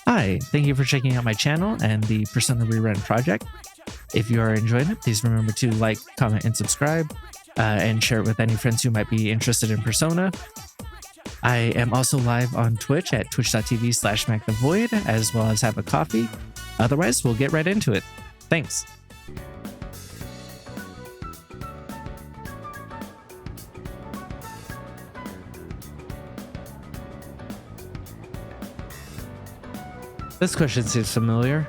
Hi, thank you for checking out my channel and the Persona Rerun project. If you are enjoying it, please remember to like, comment, and subscribe, and share it with any friends who might be interested in Persona. I am also live on Twitch at twitch.tv/MacTheVoid, as well as have a coffee. Otherwise, we'll get right into it. Thanks. This question seems familiar.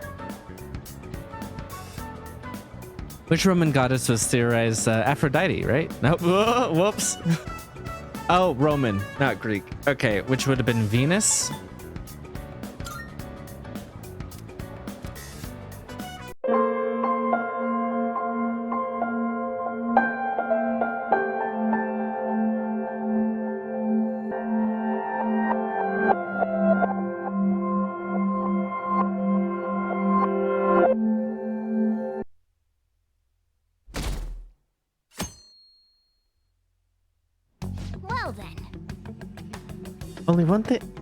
Which Roman goddess was theorized? Aphrodite, right? No, whoops. Oh, Roman, not Greek. Okay, which would have been Venus. Well then.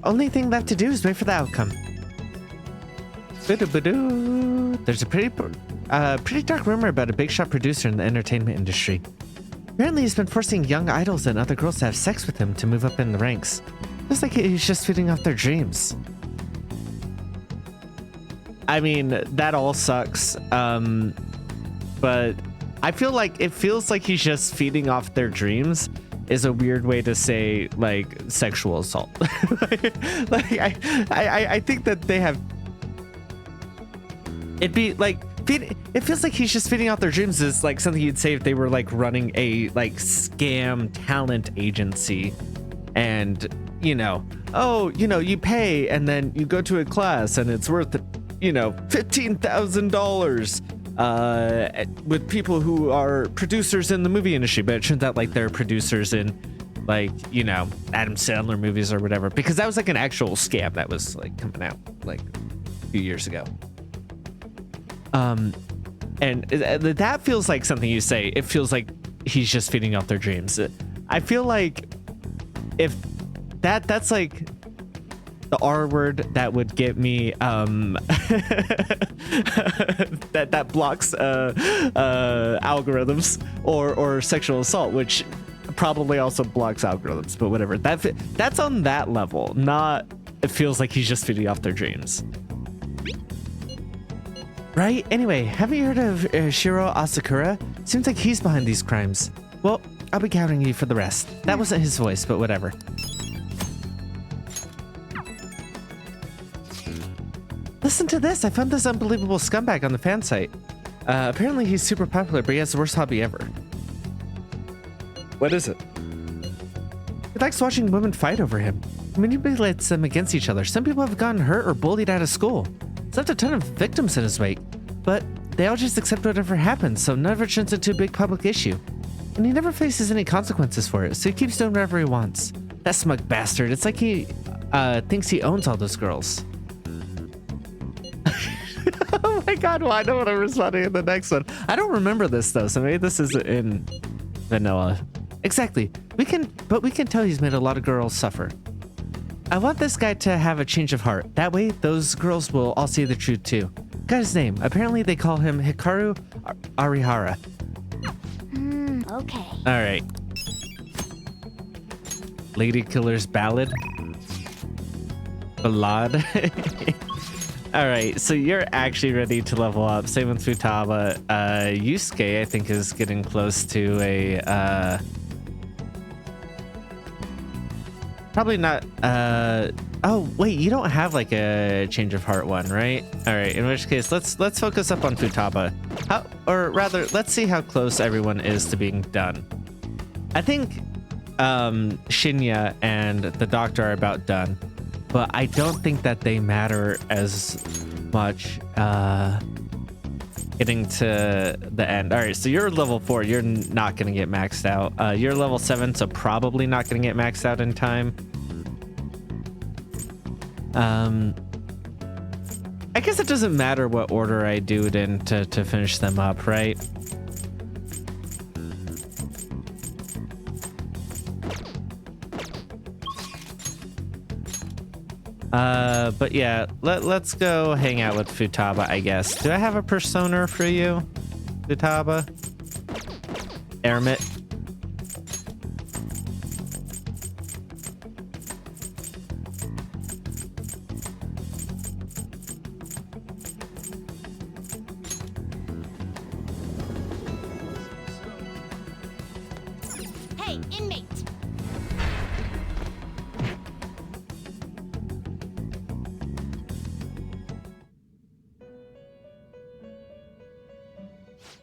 Only thing left to do is wait for the outcome. There's a pretty dark rumor about a big shot producer in the entertainment industry. Apparently he's been forcing young idols and other girls to have sex with him to move up in the ranks. Looks like he's just feeding off their dreams. I mean, that all sucks. But I feel like it feels like he's just feeding off their dreams is a weird way to say like sexual assault. I think that they have. It'd be like it feels like he's just feeding off their dreams is like something you'd say if they were like running a like scam talent agency, and you pay and then you go to a class and it's worth $15,000. With people who are producers in the movie industry, but it turns out like they're producers in like Adam Sandler movies or whatever, because that was like an actual scam that was like coming out like a few years ago. And that feels like something you say. It feels like he's just feeding off their dreams. I feel like if that's like the R word that would get me that blocks algorithms or sexual assault, which probably also blocks algorithms, but whatever. That's on that level. Not it feels like he's just feeding off their dreams. Right? Anyway, haven't you heard of Shiro Asakura? Seems like he's behind these crimes. Well, I'll be counting you for the rest. That wasn't his voice, but whatever. Listen to this. I found this unbelievable scumbag on the fan site. Apparently he's super popular, but he has the worst hobby ever. What is it? He likes watching women fight over him. He manipulates them against each other. Some people have gotten hurt or bullied out of school. He's left a ton of victims in his wake, but they all just accept whatever happens, so none of it turns into a big public issue. And he never faces any consequences for it, so he keeps doing whatever he wants. That smug bastard. It's like he thinks he owns all those girls. Oh my god, well, I know what I'm responding in the next one. I don't remember this though, so maybe this is in vanilla. Exactly. We can tell he's made a lot of girls suffer. I want this guy to have a change of heart. That way, those girls will all see the truth too. Got his name. Apparently they call him Hikaru Arihara. Okay. Alright. Lady Killer's Ballad. Ballad. Alright, so you're actually ready to level up. Same with Futaba. Yusuke, I think, is getting close to a probably not oh wait, you don't have like a change of heart one, right? Alright, in which case let's focus up on Futaba. Or rather, let's see how close everyone is to being done. I think Shinya and the doctor are about done, but I don't think that they matter as much getting to the end. All right, so you're level 4. You're not going to get maxed out. You're level 7, so probably not going to get maxed out in time. I guess it doesn't matter what order I do it in to finish them up, right? But yeah, let's go hang out with Futaba, I guess. Do I have a persona for you, Futaba? Ermit. Hey, inmate!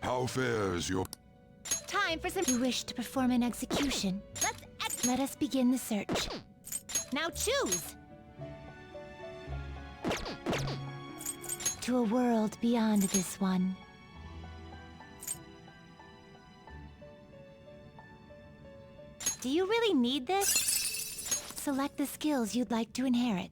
How fares your... Time for some... You wish to perform an execution. Let us begin the search. Now choose! To a world beyond this one. Do you really need this? Select the skills you'd like to inherit.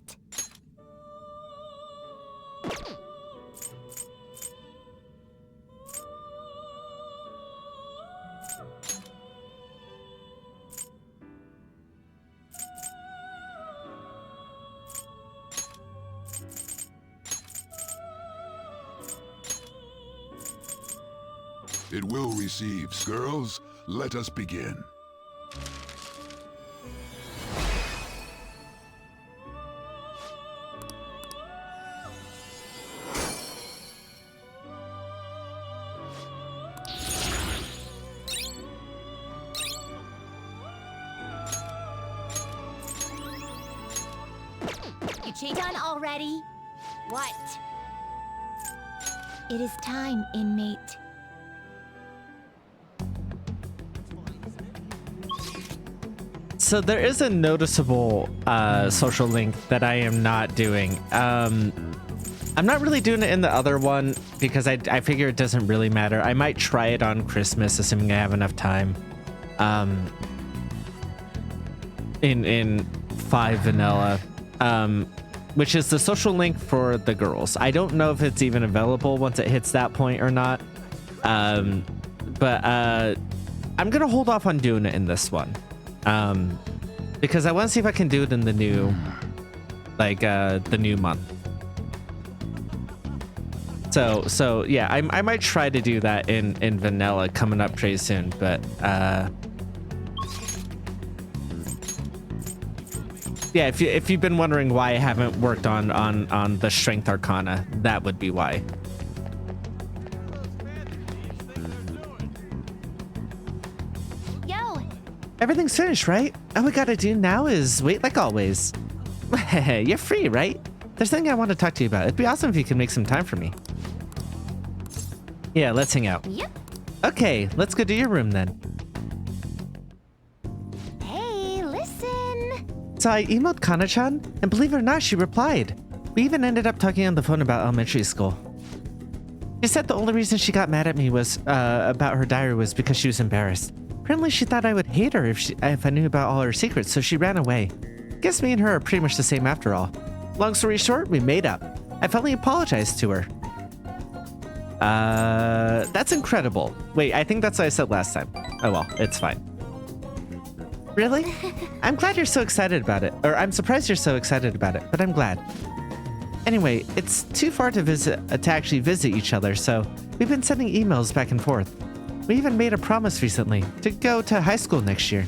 It will receive. Girls, let us begin. You done already? What? It is time, inmate. So there is a noticeable social link that I am not doing. I'm not really doing it in the other one because I figure it doesn't really matter. I might try it on Christmas, assuming I have enough time. In 5 vanilla, which is the social link for the girls. I don't know if it's even available once it hits that point or not. But I'm gonna hold off on doing it in this one. Because I want to see if I can do it in the new, like, the new month. So yeah, I might try to do that in vanilla coming up pretty soon, but, yeah, if you've been wondering why I haven't worked on the Strength Arcana, that would be why. Everything's finished, right? All we gotta do now is wait like always. You're free, right? There's something I want to talk to you about. It'd be awesome if you could make some time for me. Yeah, let's hang out. Yep. Okay, let's go to your room then. Hey, listen. So I emailed Kana-chan, and believe it or not, she replied. We even ended up talking on the phone about elementary school. She said the only reason she got mad at me was about her diary was because she was embarrassed. Apparently she thought I would hate her if I knew about all her secrets, so she ran away. Guess me and her are pretty much the same after all. Long story short, we made up. I finally apologized to her. That's incredible. Wait, I think that's what I said last time. Oh well, it's fine. Really? I'm glad you're so excited about it. Or I'm surprised you're so excited about it, but I'm glad. Anyway, it's too far to actually visit each other, so we've been sending emails back and forth. We even made a promise recently to go to high school next year.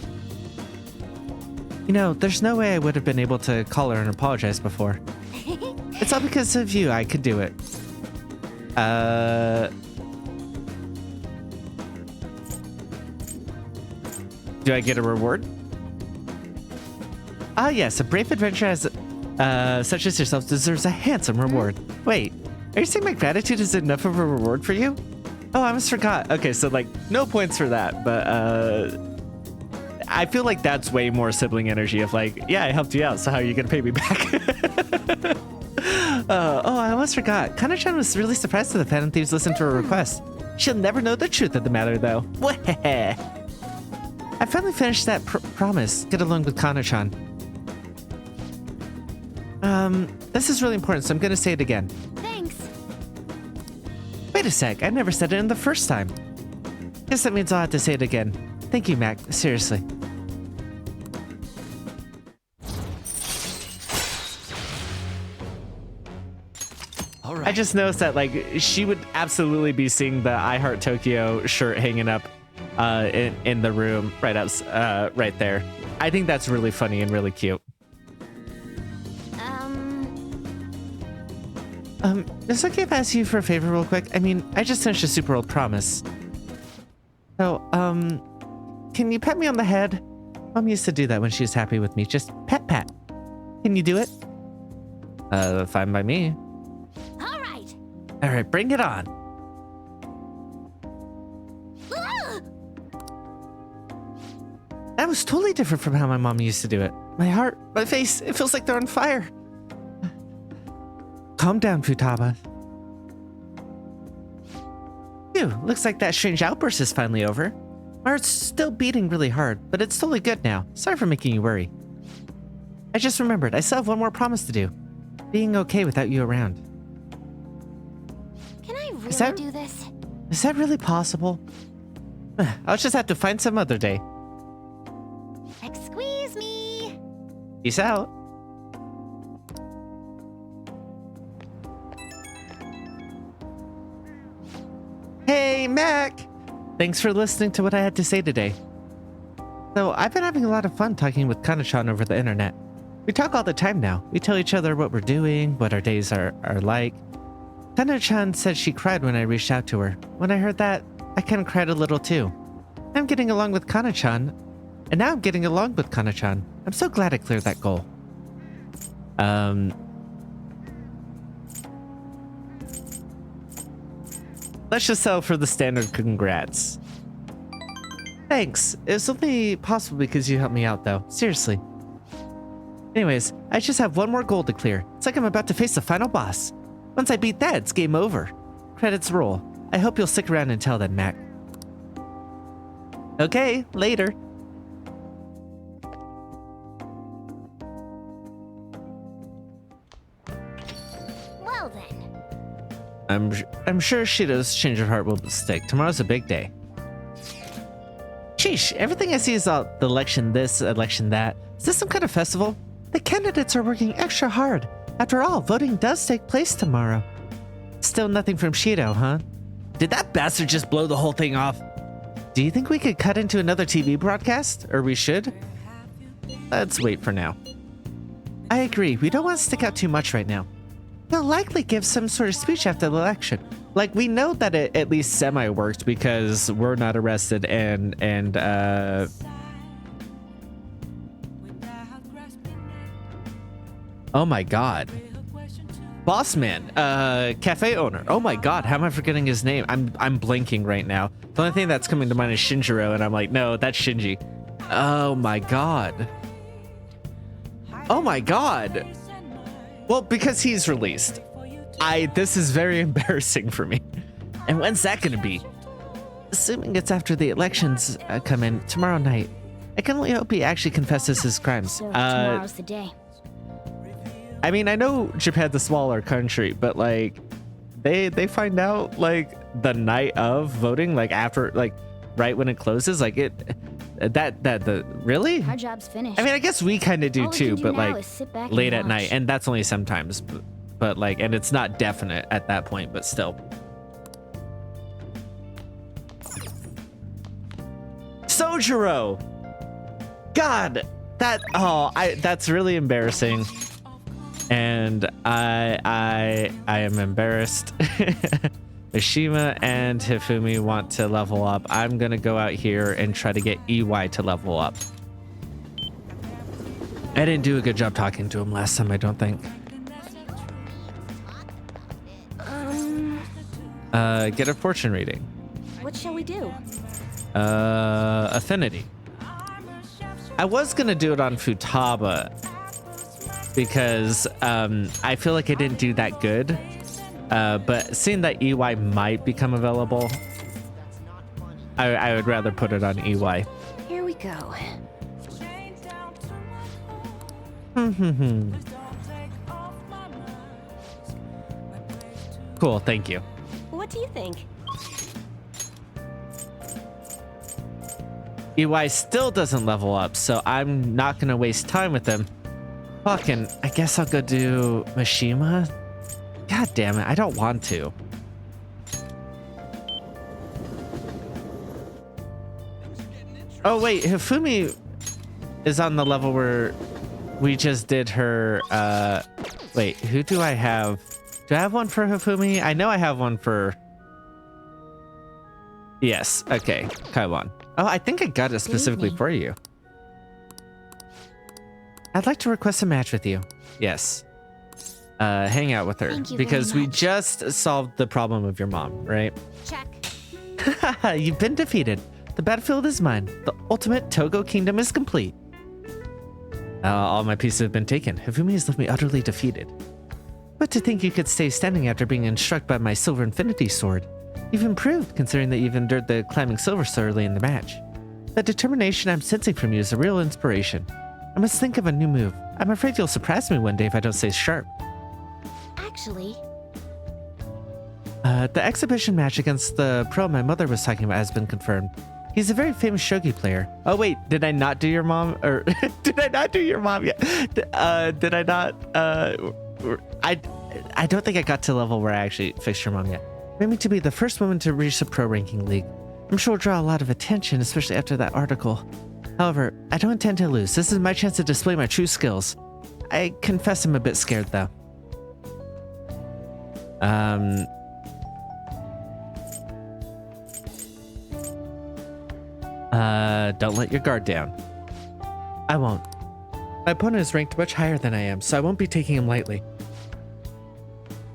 You know, there's no way I would have been able to call her and apologize before. It's all because of you I could do it. Do I get a reward? Ah yes, a brave adventurer such as yourself deserves a handsome reward. Wait, are you saying my gratitude is enough of a reward for you? Oh, I almost forgot. Okay, so like no points for that, but I feel like that's way more sibling energy of like, yeah, I helped you out, so how are you gonna pay me back? Oh, I almost forgot. Kana-chan was really surprised that the Phantom Thieves listened to her request. She'll never know the truth of the matter, though. I finally finished that promise. Get along with Kana-chan. This is really important, so I'm gonna say it again. Thanks. Wait a sec, I never said it in the first time. Guess that means I'll have to say it again. Thank you, Mac. Seriously. All right. I just noticed that like she would absolutely be seeing the I Heart Tokyo shirt hanging up in the room right there. I think that's really funny and really cute. Is it okay if I ask you for a favor real quick? I mean, I just finished a super old promise. So, can you pet me on the head? Mom used to do that when she was happy with me. Just pat. Can you do it? Fine by me. All right, bring it on. That was totally different from how my mom used to do it. My heart, my face, it feels like they're on fire. Calm down, Futaba. Phew, looks like that strange outburst is finally over. My heart's still beating really hard, but it's totally good now. Sorry for making you worry. I just remembered, I still have one more promise to do. Being okay without you around. Can I really do this? Is that really possible? I'll just have to find some other day. Squeeze me. Peace out. Hey, Mac! Thanks for listening to what I had to say today. So, I've been having a lot of fun talking with Kana-chan over the internet. We talk all the time now. We tell each other what we're doing, what our days are like. Kana-chan said she cried when I reached out to her. When I heard that, I kind of cried a little too. I'm getting along with Kana-chan, and now I'm getting along with Kana-chan. I'm so glad I cleared that goal. Let's just settle for the standard congrats. Thanks. It was only possible because you helped me out, though. Seriously. Anyways, I just have one more goal to clear. It's like I'm about to face the final boss. Once I beat that, it's game over. Credits roll. I hope you'll stick around until then, Mac. Okay, later. Well then. I'm sure Shido's change of heart will stick. Tomorrow's a big day. Sheesh, everything I see is the election this, election that. Is this some kind of festival? The candidates are working extra hard. After all, voting does take place tomorrow. Still nothing from Shido, huh? Did that bastard just blow the whole thing off? Do you think we could cut into another TV broadcast? Or we should? Let's wait for now. I agree, we don't want to stick out too much right now. He'll likely give some sort of speech after the election. Like, we know that it at least semi-worked because we're not arrested and oh my god. Bossman, cafe owner. Oh my god, how am I forgetting his name? I'm blanking right now. The only thing that's coming to mind is Shinjiro, and I'm like, no, that's Shinji. Oh my god. Oh my god. Well, because he's released. This is very embarrassing for me. And when's that gonna be? Assuming it's after the elections come in tomorrow night. I can only hope he actually confesses his crimes. So tomorrow's the day. I mean, I know Japan's a smaller country, but like, they find out like the night of voting, like after, like right when it closes, like really? Our job's finished. I mean, I guess we kind of do All we too, can do but now like is sit back late and at night, watch. and that's only sometimes. But like, and it's not definite at that point, but still. Sojiro! God, that's really embarrassing. And I am embarrassed. Mishima and Hifumi want to level up. I'm gonna go out here and try to get EY to level up. I didn't do a good job talking to him last time, I don't think. Get a fortune reading. What shall we do? Affinity. I was gonna do it on Futaba because I feel like I didn't do that good. But seeing that EY might become available, I would rather put it on EY. Here we go. Cool, thank you. What do you think? EY still doesn't level up, so I'm not gonna waste time with him. Fucking, I guess I'll go do Mishima. God damn it, I don't want to. Oh wait, Hifumi is on the level where we just did her, wait, who do I have? Do I have one for Hifumi? I know I have one for... Yes, okay, Kaiwan. Oh, I think I got it specifically evening. for you. I'd like to request a match with you. Yes. Hang out with her. Thank you because very we much. just solved the problem of your mom, right? Check. You've been defeated. The battlefield is mine. The ultimate Togo kingdom is complete. All my pieces have been taken. Hifumi has left me utterly defeated. But to think you could stay standing after being struck by my silver infinity sword. You've improved, considering that you've endured the climbing silver so early in the match. The determination I'm sensing from you is a real inspiration. I must think of a new move. I'm afraid you'll surprise me one day if I don't stay sharp. Actually, The exhibition match against the pro my mother was talking about has been confirmed. He's a very famous shogi player. Oh wait, did I not do your mom? Or did I not do your mom yet? Did I not? I don't think I got to the level where I actually fixed your mom yet. Made me to be the first woman to reach the pro ranking league. I'm sure it'll draw a lot of attention, especially after that article. However, I don't intend to lose. This is my chance to display my true skills. I confess I'm a bit scared though. Don't let your guard down. I won't. My opponent is ranked much higher than I am, so I won't be taking him lightly.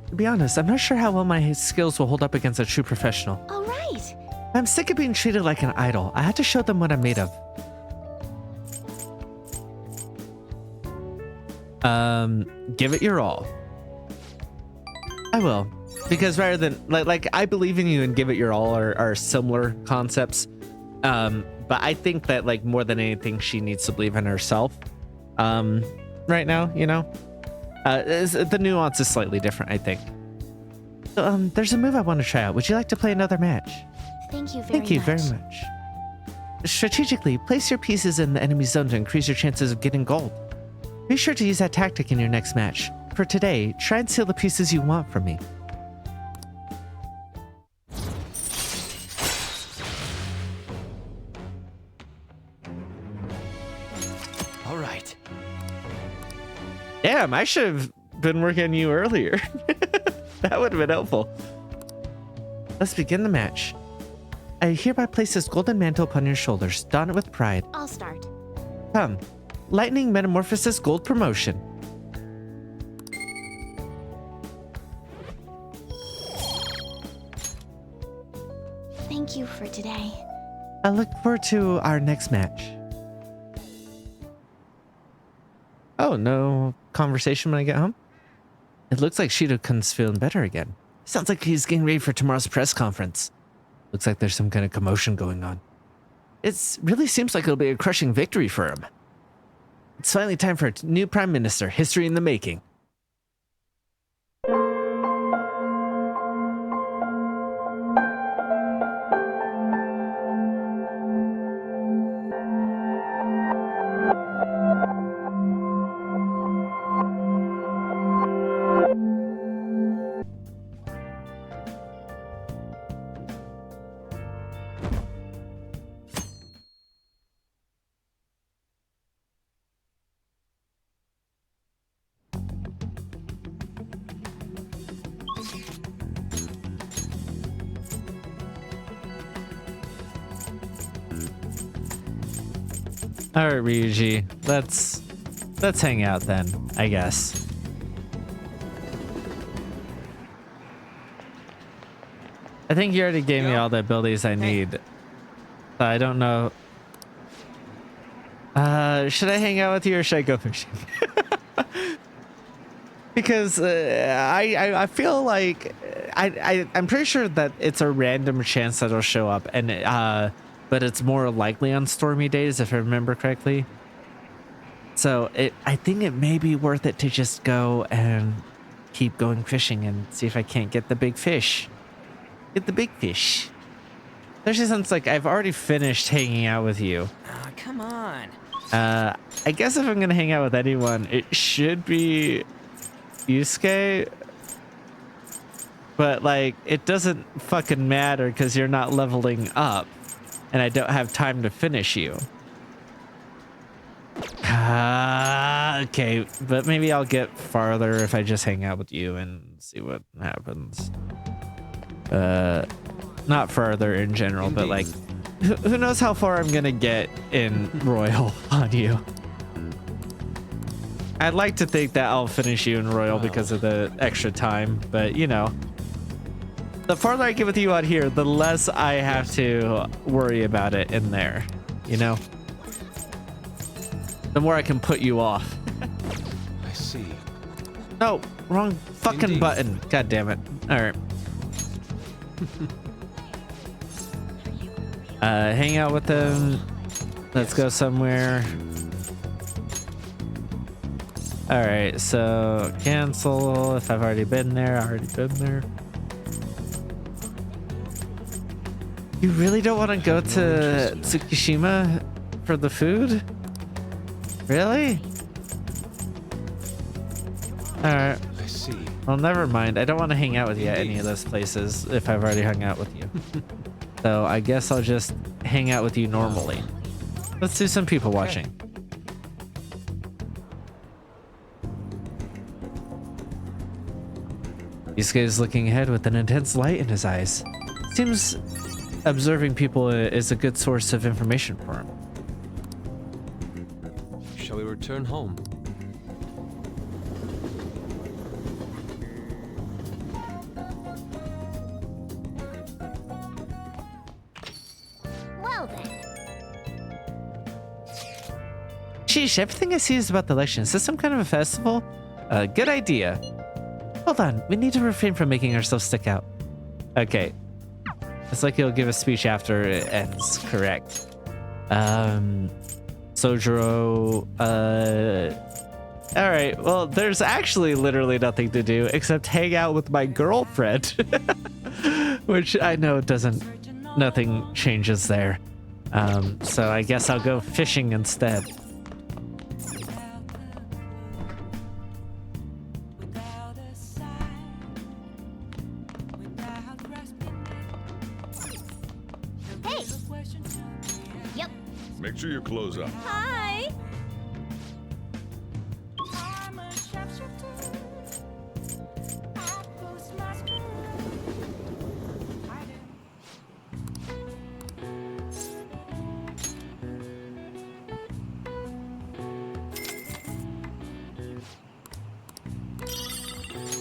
To be honest, I'm not sure how well my skills will hold up against a true professional. all right. I'm sick of being treated like an idol. I had to show them what I'm made of. Give it your all. I will. Because rather than, like I believe in you and give it your all are similar concepts. But I think that, like, more than anything, she needs to believe in herself. Right now, you know? The nuance is slightly different, I think. There's a move I want to try out. Would you like to play another match? Thank you very Thank you much. very much. Strategically, place your pieces in the enemy zone to increase your chances of getting gold. Be sure to use that tactic in your next match. For today, try and steal the pieces you want from me. All right. Damn, I should have been working on you earlier. That would have been helpful. Let's begin the match. I hereby place this golden mantle upon your shoulders. Don it with pride. I'll start. Come. Lightning Metamorphosis Gold Promotion. Thank you for today. I look forward to our next match. Oh, no conversation when I get home? It looks like Shido-kun's feeling better again. Sounds like he's getting ready for tomorrow's press conference. Looks like there's some kind of commotion going on. It really seems like it'll be a crushing victory for him. It's finally time for a new prime minister, history in the making. All right, Ryuji, let's hang out then, I guess. I think you already gave me all the abilities I need. So I don't know. Should I hang out with you or should I go fishing? Because I feel like I'm pretty sure that it's a random chance that it'll show up, and but it's more likely on stormy days if I remember correctly. So I think it may be worth it to just go and keep going fishing and see if I can't get the big fish. Get the big fish. Especially since, like, I've already finished hanging out with you. Oh, come on. I guess if I'm gonna hang out with anyone, it should be Yusuke. but like it doesn't fucking matter because you're not leveling up, and I don't have time to finish you. Okay, but maybe I'll get farther if I just hang out with you and see what happens. Not farther in general, but like, who knows how far I'm gonna get in Royal on you. I'd like to think that I'll finish you in Royal because of the extra time, but you know, the farther I get with you out here, the less I have to worry about it in there, you know? The more I can put you off. I see. No, wrong fucking Indeed. button. God damn it. All right. Hang out with them. Let's go somewhere. All right, so cancel if I've already been there. I already been there. You really don't want to go to Tsukishima for the food? Really? Alright. I see. Well, never mind. I don't want to hang out with you at any of those places if I've already hung out with you. So I guess I'll just hang out with you normally. Let's do some people watching. Yusuke is looking ahead with an intense light in his eyes. Seems observing people is a good source of information for him. Shall we return home? Well then. Sheesh, everything I see is about the election. Is this some kind of a festival? Good idea. Hold on, we need to refrain from making ourselves stick out. Okay. It's like he'll give a speech after it ends, correct. Sojiro, all right, well, there's actually literally nothing to do except hang out with my girlfriend, which I know nothing changes there. So I guess I'll go fishing instead. Hey! Yep. Make sure you close up. Hi!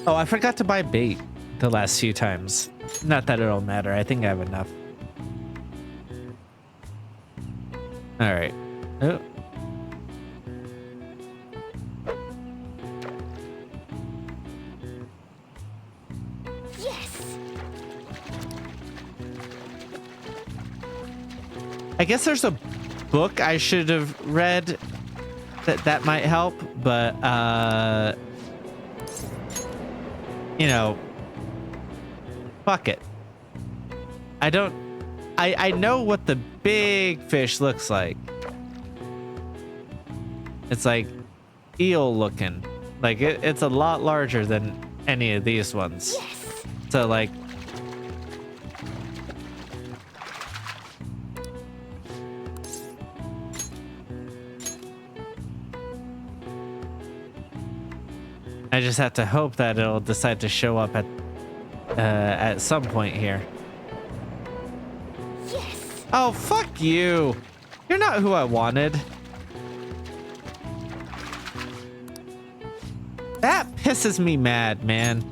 Oh, I forgot to buy bait the last few times. Not that it'll matter. I think I have enough. All right. Oh. Yes! I guess there's a book I should have read that might help, but you know, fuck it. I know what the big fish looks like. It's like eel looking. Like it's a lot larger than any of these ones. Yes! So like I just have to hope that it'll decide to show up at some point here. Yes! Oh, fuck you. You're not who I wanted. That pisses me mad, man.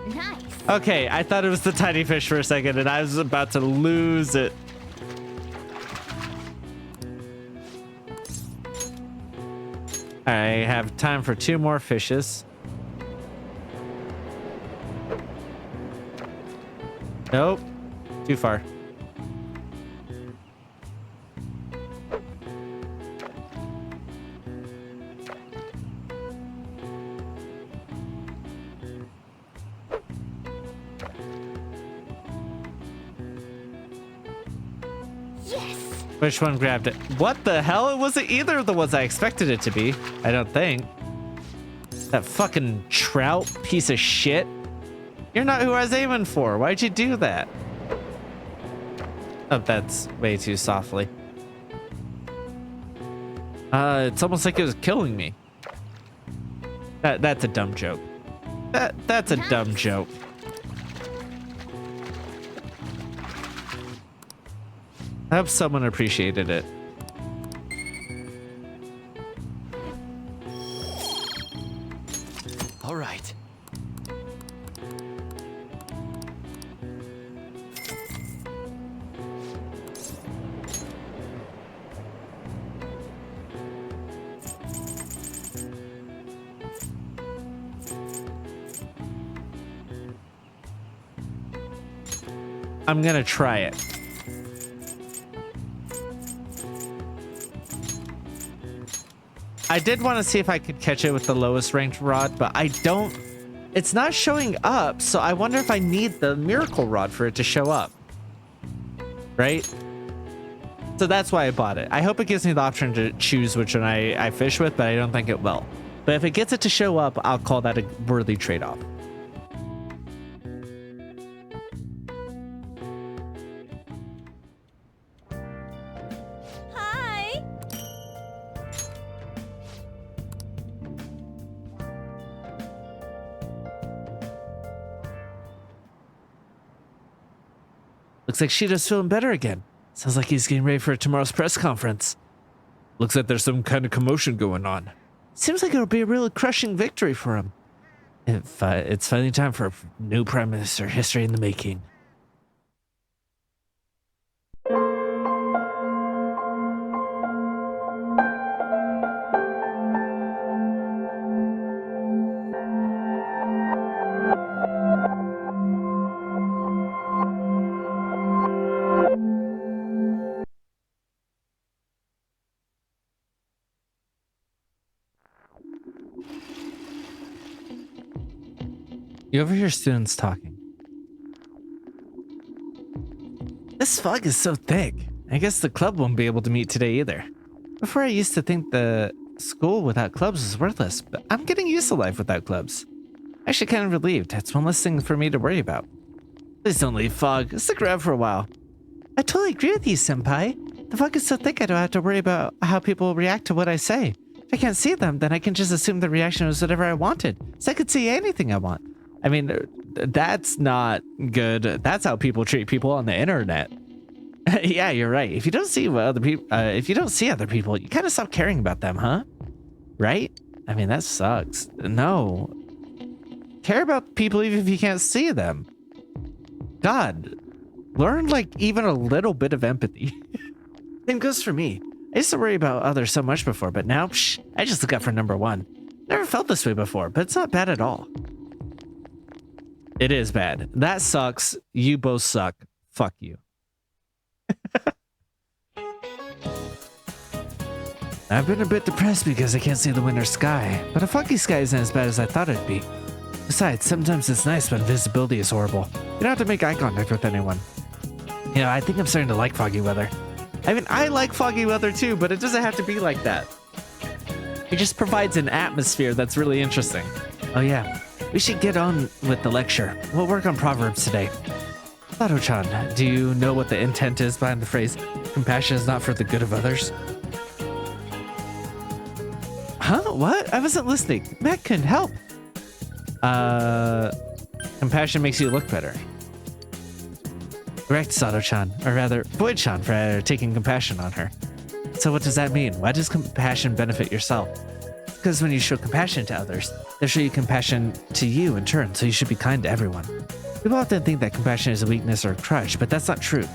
Nice! Okay, I thought it was the tiny fish for a second and I was about to lose it. I have time for 2 more fishes. Nope. Too far. Yes! Which one grabbed it? What the hell? It wasn't either of the ones I expected it to be. I don't think. That fucking trout piece of shit. You're not who I was aiming for. Why'd you do that? Oh, that's way too softly. It's almost like it was killing me. That's a dumb joke. That's a dumb joke. I hope someone appreciated it. All right. I'm gonna try it. I did want to see if I could catch it with the lowest ranked rod, but I don't. It's not showing up, so I wonder if I need the miracle rod for it to show up. Right? So that's why I bought it. I hope it gives me the option to choose which one I fish with, but I don't think it will. But if it gets it to show up, I'll call that a worthy trade-off. Hi. Looks like Shido's feeling better again. Sounds like he's getting ready for tomorrow's press conference. Looks like there's some kind of commotion going on. Seems like it'll be a really crushing victory for him. If it's finally time for a new prime minister, history in the making. You overhear students talking. This fog is so thick. I guess the club won't be able to meet today either. Before I used to think the school without clubs was worthless, but I'm getting used to life without clubs. Actually kind of relieved. It's one less thing for me to worry about. Please don't leave, Fog. Stick around for a while. I totally agree with you, Senpai. The fog is so thick I don't have to worry about how people react to what I say. If I can't see them, then I can just assume the reaction was whatever I wanted. So I could see anything I want. I mean, that's not good. That's how people treat people on the internet. Yeah, you're right. If you don't see what other people, if you don't see other people, you kind of stop caring about them, huh? Right? I mean, that sucks. No. Care about people even if you can't see them. God, learn like even a little bit of empathy. Same goes for me. I used to worry about others so much before, but now, I just look out for number one. Never felt this way before, but it's not bad at all. It is bad. That sucks. You both suck. Fuck you. I've been a bit depressed because I can't see the winter sky, but a foggy sky isn't as bad as I thought it'd be. Besides, sometimes it's nice, but visibility is horrible. You don't have to make eye contact with anyone. You know, I think I'm starting to like foggy weather. I mean, I like foggy weather too, but it doesn't have to be like that. It just provides an atmosphere that's really interesting. Oh yeah, we should get on with the lecture. We'll work on Proverbs today. Sado-chan, do you know what the intent is behind the phrase, compassion is not for the good of others? Huh? What? I wasn't listening. Matt can help. Compassion makes you look better. Correct, Sado-chan, or rather, Void-chan for taking compassion on her. So what does that mean? Why does compassion benefit yourself? Because when you show compassion to others, they'll show you compassion to you in turn, so you should be kind to everyone. People often think that compassion is a weakness or a crutch, but that's not true.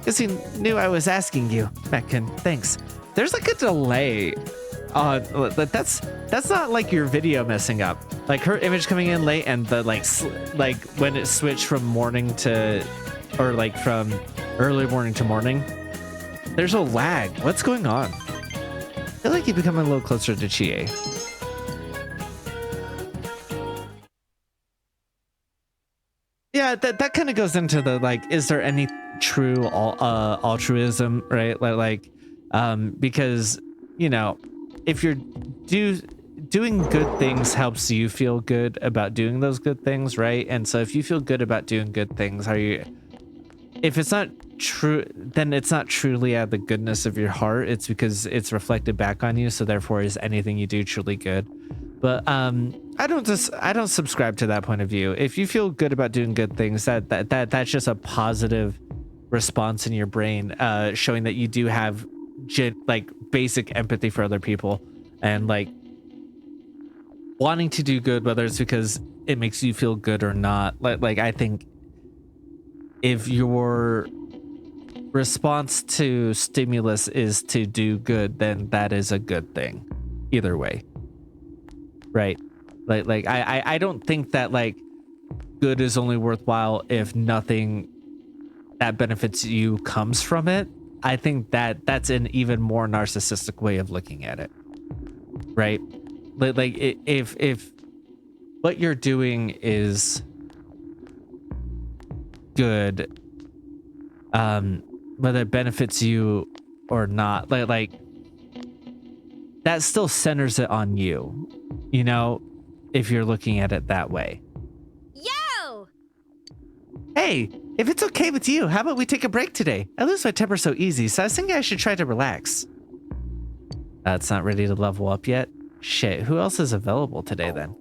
Guess you knew I was asking you, Metkin. Thanks. There's like a delay. That's not like your video messing up. Like her image coming in late and the like when it switched from morning to, or like from early morning to morning. There's a lag. What's going on? I feel like you're becoming a little closer to Chie. Yeah, that kind of goes into the like, is there any true altruism, right? Because, you know, if you're doing good things helps you feel good about doing those good things, right? And so if you feel good about doing good things, if it's not true, then it's not truly out of the goodness of your heart. It's because it's reflected back on you. So therefore, is anything you do truly good? But I don't subscribe to that point of view. If you feel good about doing good things, that's just a positive response in your brain, showing that you do have like basic empathy for other people and like wanting to do good, whether it's because it makes you feel good or not. Like I think if your response to stimulus is to do good, then that is a good thing either way, right? Like I don't think that like good is only worthwhile if nothing that benefits you comes from it. I think that that's an even more narcissistic way of looking at it, right? Like if what you're doing is good, whether it benefits you or not, like that still centers it on you, you know, if you're looking at it that way. Yo! Hey, if it's okay with you, how about we take a break today? I lose my temper so easy, so I was thinking I should try to relax. It's not ready to level up yet. Shit, who else is available today then?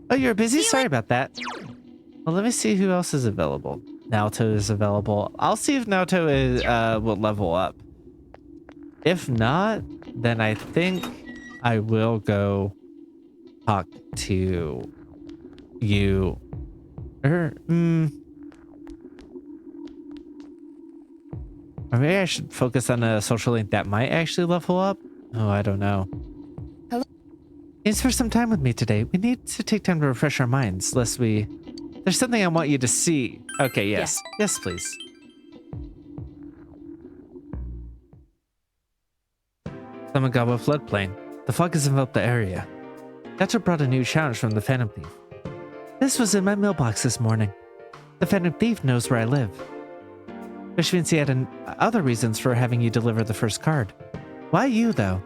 Oh, you're busy? Sorry about that. Well, let me see who else is available. Naoto is available. I'll see if Naoto is will level up. If not, then I think I will go talk to you. Or maybe I should focus on a social link that might actually level up. Oh, I don't know. Hello? Thanks for some time with me today. We need to take time to refresh our minds, lest we... There's something I want you to see. Okay, yes. Yeah. Yes, please. Samagawa floodplain. The fog has enveloped the area. Gato brought a new challenge from the Phantom Thief. This was in my mailbox this morning. The Phantom Thief knows where I live. Which means he had other reasons for having you deliver the first card. Why you, though?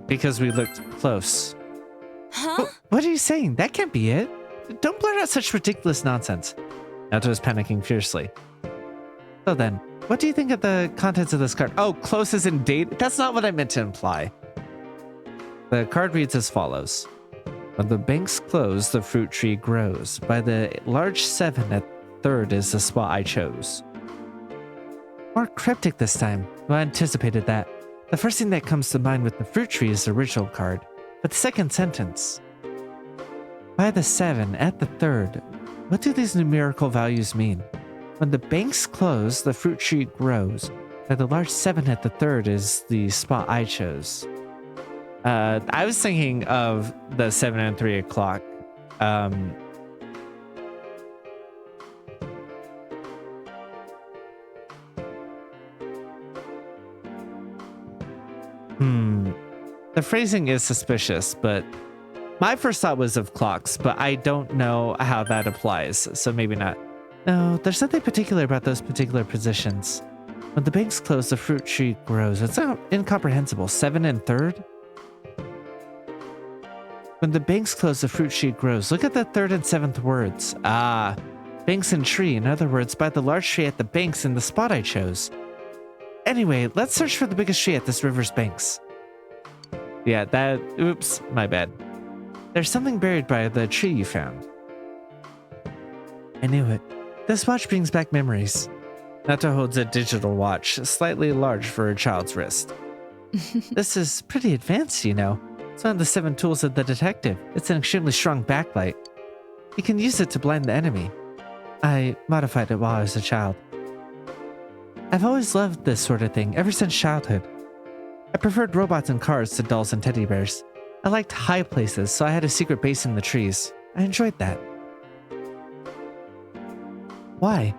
Because we looked close. Huh? What are you saying? That can't be it. Don't blurt out such ridiculous nonsense. Naoto is panicking fiercely. So then, what do you think of the contents of this card? Oh, close as in date? That's not what I meant to imply. The card reads as follows. When the banks close, the fruit tree grows. By the large 7 at third is the spot I chose. More cryptic this time. Well, I anticipated that. The first thing that comes to mind with the fruit tree is the original card, but the second sentence. By the 7 at the third, what do these numerical values mean? When the banks close, the fruit tree grows. By the large 7 at the third is the spot I chose. I was thinking of the 7 and 3 o'clock. The phrasing is suspicious, but my first thought was of clocks, but I don't know how that applies, so maybe not. No, there's something particular about those particular positions. When the banks close, the fruit tree grows. It's incomprehensible. 7 and third? When the banks close, the fruit tree grows. Look at the 3rd and 7th words. Ah, banks and tree. In other words, by the large tree at the banks in the spot I chose. Anyway, let's search for the biggest tree at this river's banks. Yeah, oops, my bad. There's something buried by the tree you found. I knew it. This watch brings back memories. Naoto holds a digital watch, slightly large for a child's wrist. This is pretty advanced, you know. It's one of the 7 tools of the detective. It's an extremely strong backlight. You can use it to blind the enemy. I modified it while I was a child. I've always loved this sort of thing, ever since childhood. I preferred robots and cars to dolls and teddy bears. I liked high places, so I had a secret base in the trees. I enjoyed that. Why?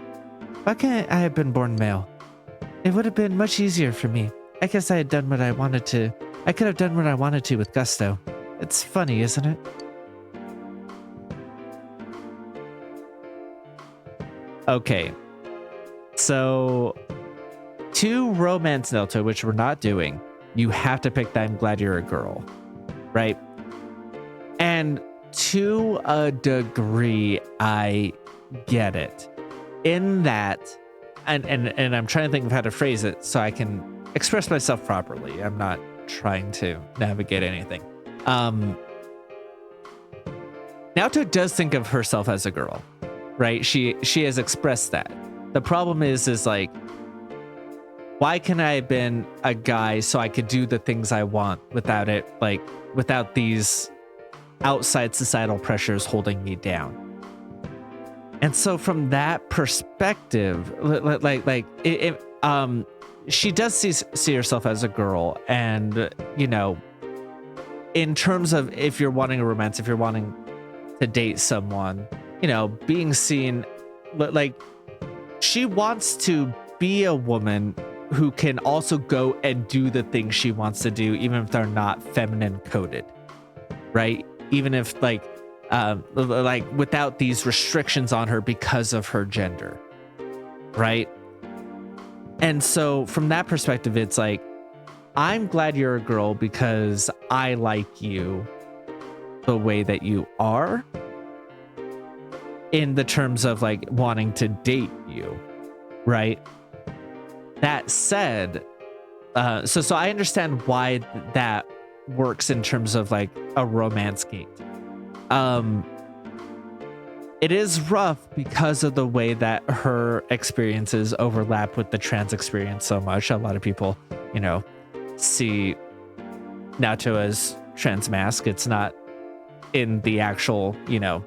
Why can't I have been born male? It would have been much easier for me. I guess I had done what I wanted to. I could have done what I wanted to with gusto. It's funny, isn't it? Okay. So, to romance Naoto, which we're not doing, you have to pick that I'm glad you're a girl, right? And to a degree, I get it. In that, and I'm trying to think of how to phrase it so I can express myself properly. I'm not trying to navigate anything. Naoto does think of herself as a girl, right? She has expressed that. The problem is like, why can't I have been a guy so I could do the things I want without it, like without these outside societal pressures holding me down? And so from that perspective, she does see herself as a girl, and you know, in terms of if you're wanting a romance, if you're wanting to date someone, you know, being seen, like, she wants to be a woman who can also go and do the things she wants to do, even if they're not feminine coded, right? Even if like without these restrictions on her because of her gender, right? And so from that perspective, it's like, I'm glad you're a girl because I like you the way that you are, in the terms of like wanting to date you, right? That said, so I understand why that works in terms of like a romance gate. It is rough because of the way that her experiences overlap with the trans experience so much. A lot of people, you know, see Naoto as trans mask. It's not in the actual, you know,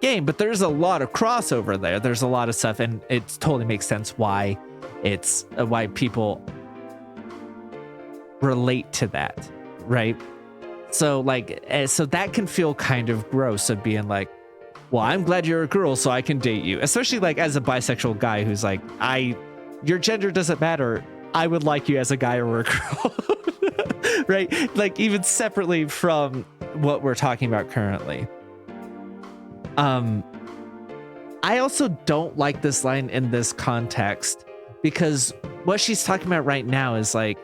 game, but there's a lot of crossover there. There's a lot of stuff, and it totally makes sense why it's why people relate to that, right? So like, so that can feel kind of gross of being like, well, I'm glad you're a girl so I can date you, especially like as a bisexual guy who's like, your gender doesn't matter, I would like you as a guy or a girl. Right? Like, even separately from what we're talking about currently. I also don't like this line in this context, because what she's talking about right now is like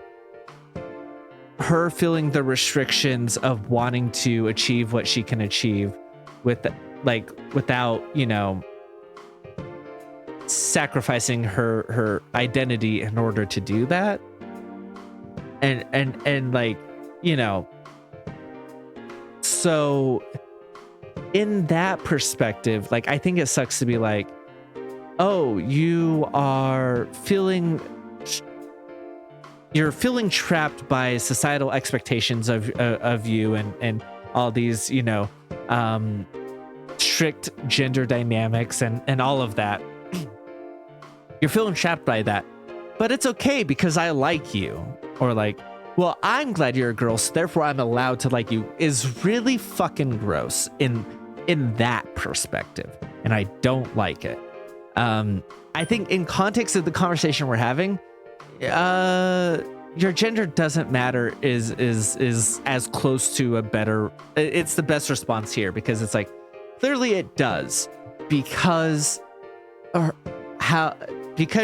her feeling the restrictions of wanting to achieve what she can achieve with, like, without, you know, sacrificing her identity in order to do that. And like, you know, so in that perspective, like, I think it sucks to be like, oh, you're feeling trapped by societal expectations of you and all these, you know, strict gender dynamics and all of that. You're feeling trapped by that, but it's okay because I like you. Or like, well, I'm glad you're a girl, so therefore I'm allowed to like you, is really fucking gross in that perspective, and I don't like it. I think in context of the conversation we're having, your gender doesn't matter is as close to a better, it's the best response here, because it's like, clearly it does, because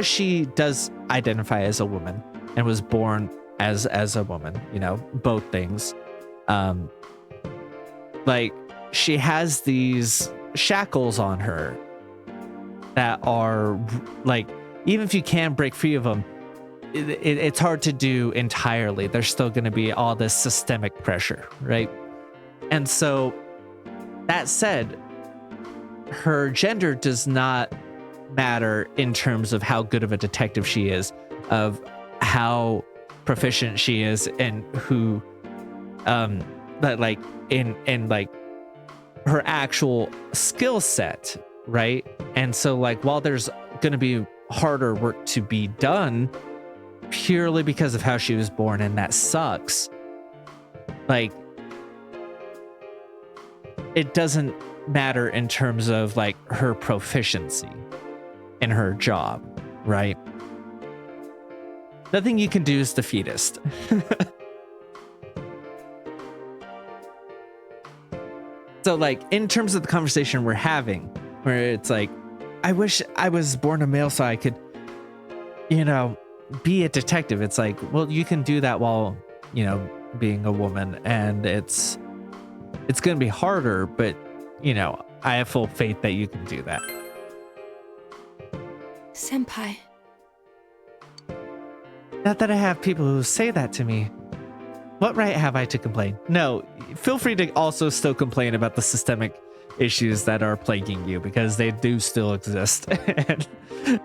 she does identify as a woman and was born as a woman, you know, both things. Like, she has these shackles on her that are like, even if you can break free of them, it's hard to do entirely. There's still going to be all this systemic pressure, right? And so, that said, her gender does not matter in terms of how good of a detective she is, of how proficient she is, and who, that like in like her actual skill set, right? And so, like, while there's going to be harder work to be done purely because of how she was born, and that sucks, like, it doesn't matter in terms of like her proficiency in her job, right? Nothing you can do is defeatist. So like in terms of the conversation we're having, where it's like, I wish I was born a male so I could, you know, be a detective. It's like, well, you can do that while, you know, being a woman, and it's going to be harder, but you know, I have full faith that you can do that. Senpai. Not that I have people who say that to me. What right have I to complain? No, feel free to also still complain about the systemic issues that are plaguing you, because they do still exist.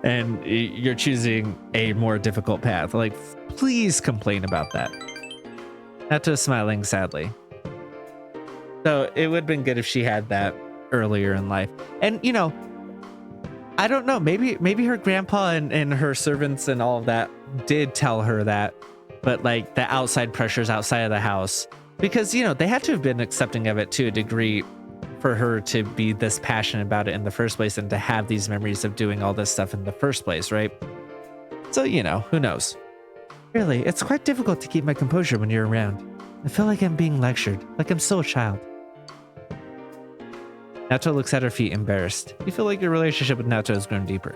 and you're choosing a more difficult path. Like, please complain about that. Nato is smiling sadly. So it would have been good if she had that earlier in life. And, you know, I don't know, maybe her grandpa and her servants and all of that did tell her that, but like the outside pressures outside of the house, because, you know, they had to have been accepting of it to a degree for her to be this passionate about it in the first place and to have these memories of doing all this stuff in the first place, right? So, you know, who knows? Really, it's quite difficult to keep my composure when you're around. I feel like I'm being lectured, like I'm still a child. Nato looks at her feet, embarrassed. You feel like your relationship with Nato has grown deeper.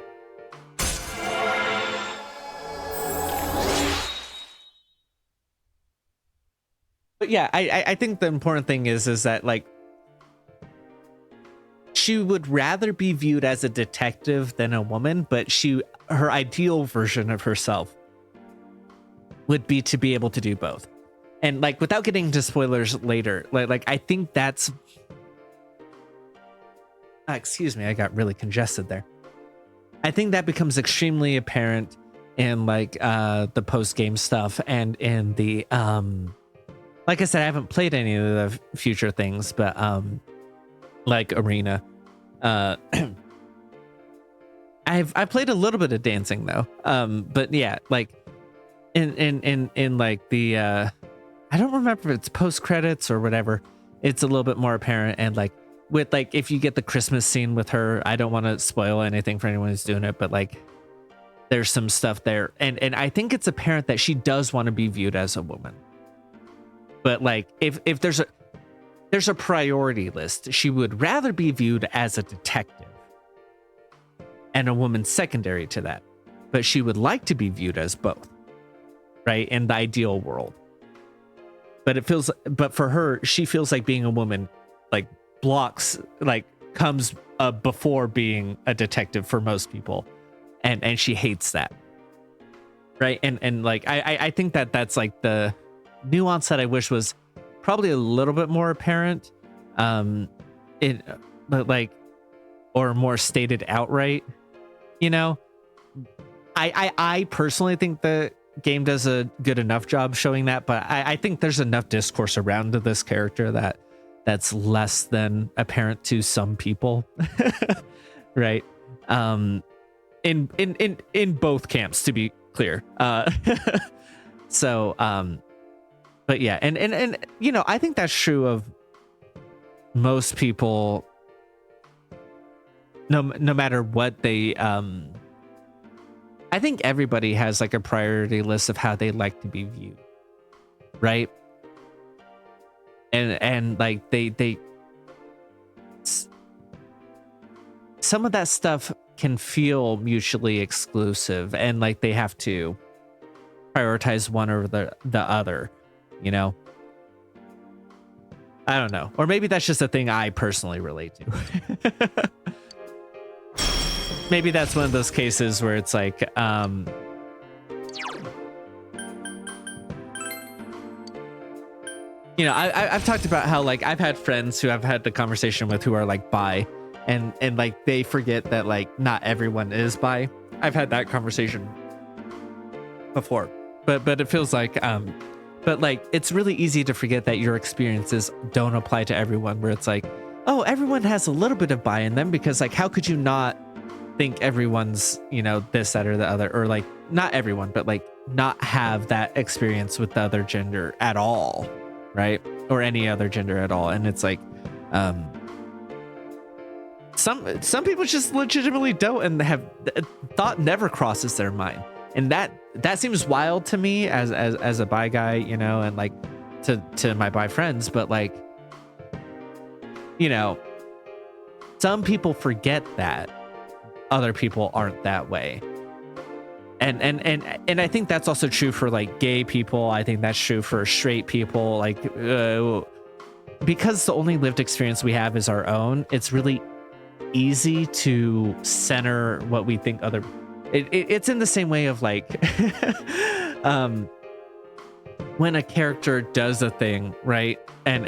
But yeah, I think the important thing is that like she would rather be viewed as a detective than a woman, but her ideal version of herself would be to be able to do both. And like, without getting into spoilers later, like I think that's excuse me, I got really congested there. I think that becomes extremely apparent in like the post-game stuff and in the like I said, I haven't played any of the future things, but like Arena. I've played a little bit of dancing though. But yeah, like in like the I don't remember if it's post credits or whatever. It's a little bit more apparent, and like with like if you get the Christmas scene with her, I don't want to spoil anything for anyone who's doing it, but like there's some stuff there, and I think it's apparent that she does want to be viewed as a woman. But like if there's a priority list, she would rather be viewed as a detective and a woman secondary to that, but she would like to be viewed as both, right? In the ideal world. But for her, she feels like being a woman like comes before being a detective for most people, and she hates that, right? And like I think that's like the nuance that I wish was probably a little bit more apparent, but like, or more stated outright, you know. I personally think the game does a good enough job showing that, but I think there's enough discourse around this character that's less than apparent to some people. Right? In both camps, to be clear. So but yeah, and you know, I think that's true of most people, no matter what they I think everybody has like a priority list of how they like to be viewed, right? And like they some of that stuff can feel mutually exclusive, and like they have to prioritize one over the other, you know. I don't know, or maybe that's just a thing I personally relate to. Maybe that's one of those cases where it's like, you know, I've talked about how like I've had friends who I've had the conversation with who are like bi, and like they forget that like not everyone is bi. I've had that conversation before, but it feels like but like it's really easy to forget that your experiences don't apply to everyone, where it's like, oh, everyone has a little bit of bi in them, because like how could you not think everyone's, you know, this, that, or the other, or like not everyone, but like not have that experience with the other gender at all, right? Or any other gender at all. And it's like some people just legitimately don't, and have thought never crosses their mind, and that seems wild to me as a bi guy, you know, and like to my bi friends. But like, you know, some people forget that other people aren't that way. And I think that's also true for like gay people. I think that's true for straight people. Like, because the only lived experience we have is our own, it's really easy to center what we think other. It's in the same way of like, when a character does a thing, right? And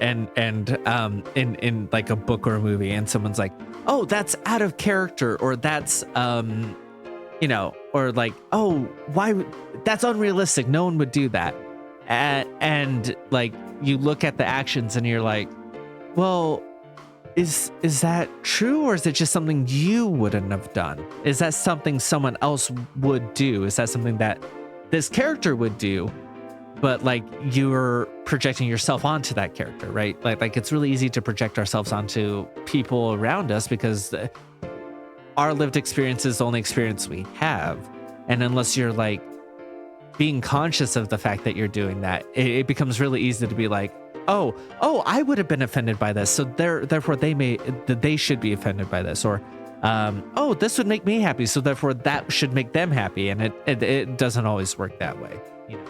in like a book or a movie, and someone's like, oh, that's out of character, or that's you know, or like, oh, why, that's unrealistic, no one would do that. And like, you look at the actions and you're like, well, is that true, or is it just something you wouldn't have done? Is that something someone else would do? Is that something that this character would do, but like you're projecting yourself onto that character, right? Like it's really easy to project ourselves onto people around us because our lived experience is the only experience we have. And unless you're like being conscious of the fact that you're doing that, it becomes really easy to be like, oh, I would have been offended by this, so therefore they should be offended by this, or oh, this would make me happy, so therefore that should make them happy. And it doesn't always work that way, you know.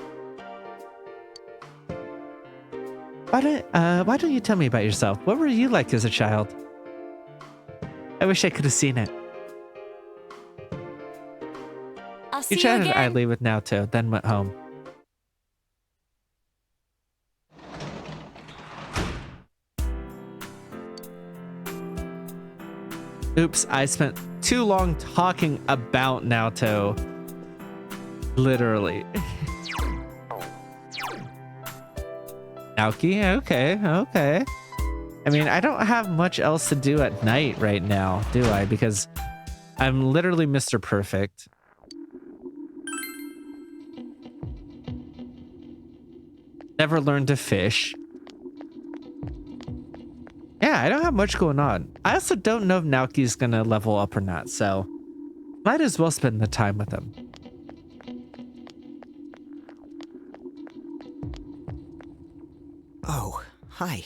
Why don't you tell me about yourself? What were you like as a child? I wish I could have seen it. I'll see You you chatted again. idly with Naoto, then went home. Oops, I spent too long talking about Naoto. Literally. Naoki, okay. I mean, I don't have much else to do at night right now, do I? Because I'm literally Mr. Perfect. Never learned to fish. Yeah, I don't have much going on. I also don't know if Naoki's gonna level up or not, so might as well spend the time with him. Oh, hi.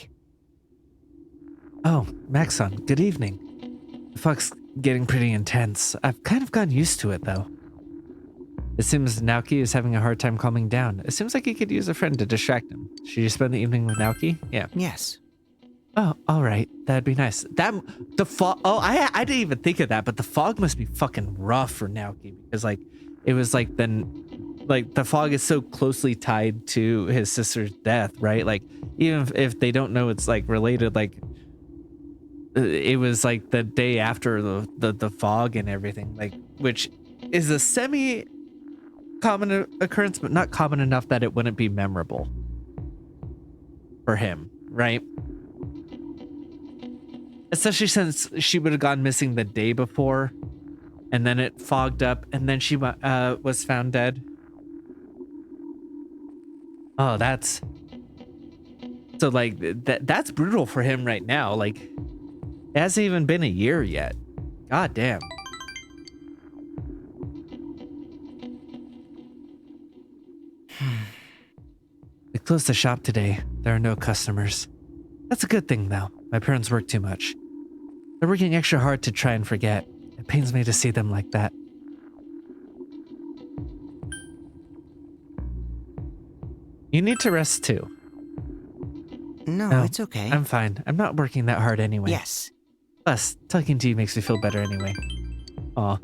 Oh, Maxon, good evening. The fog's getting pretty intense. I've kind of gotten used to it, though. It seems Naoki is having a hard time calming down. It seems like he could use a friend to distract him. Should you spend the evening with Naoki? Yeah. Yes. Oh, all right. That'd be nice. The fog. Oh, I didn't even think of that, but the fog must be fucking rough for Naoki because, like, it was like the fog is so closely tied to his sister's death, right? Like, even if they don't know it's like related, like, it was like the day after the fog and everything, like, which is a semi common occurrence, but not common enough that it wouldn't be memorable for him, right? Especially since she would have gone missing the day before, and then it fogged up, and then she was found dead. Oh, that's so like that's brutal for him right now. Like, it hasn't even been a year yet. God damn. They closed the shop today. There are no customers. That's a good thing, though. My parents work too much. They're working extra hard to try and forget. It pains me to see them like that. You need to rest too. No, it's okay. I'm fine. I'm not working that hard anyway. Yes. Plus, talking to you makes me feel better anyway. Aw.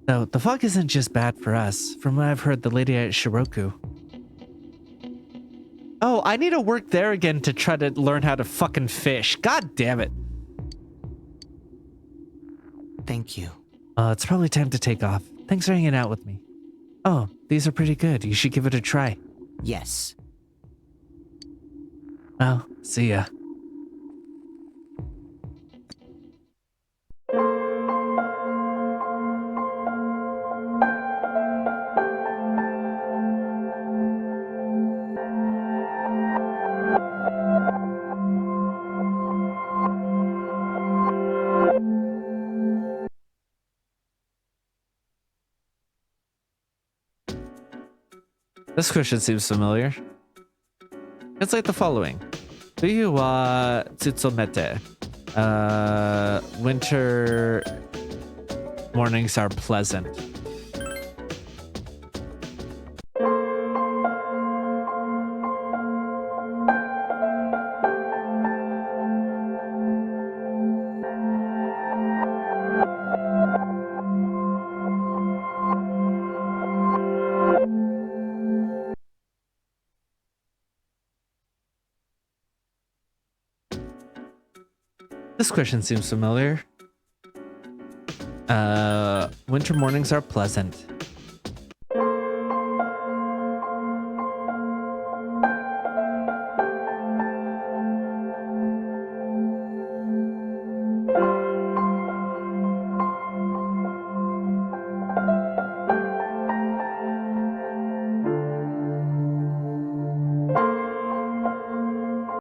Though, the fog isn't just bad for us. From what I've heard, the lady at Shiroku. Oh, I need to work there again to try to learn how to fucking fish. God damn it. Thank you. It's probably time to take off. Thanks for hanging out with me. Oh, these are pretty good. You should give it a try. Yes. Well, see ya. This question seems familiar. It's like the following. Uyu wa tsutsumete. Winter mornings are pleasant. This question seems familiar. Winter mornings are pleasant.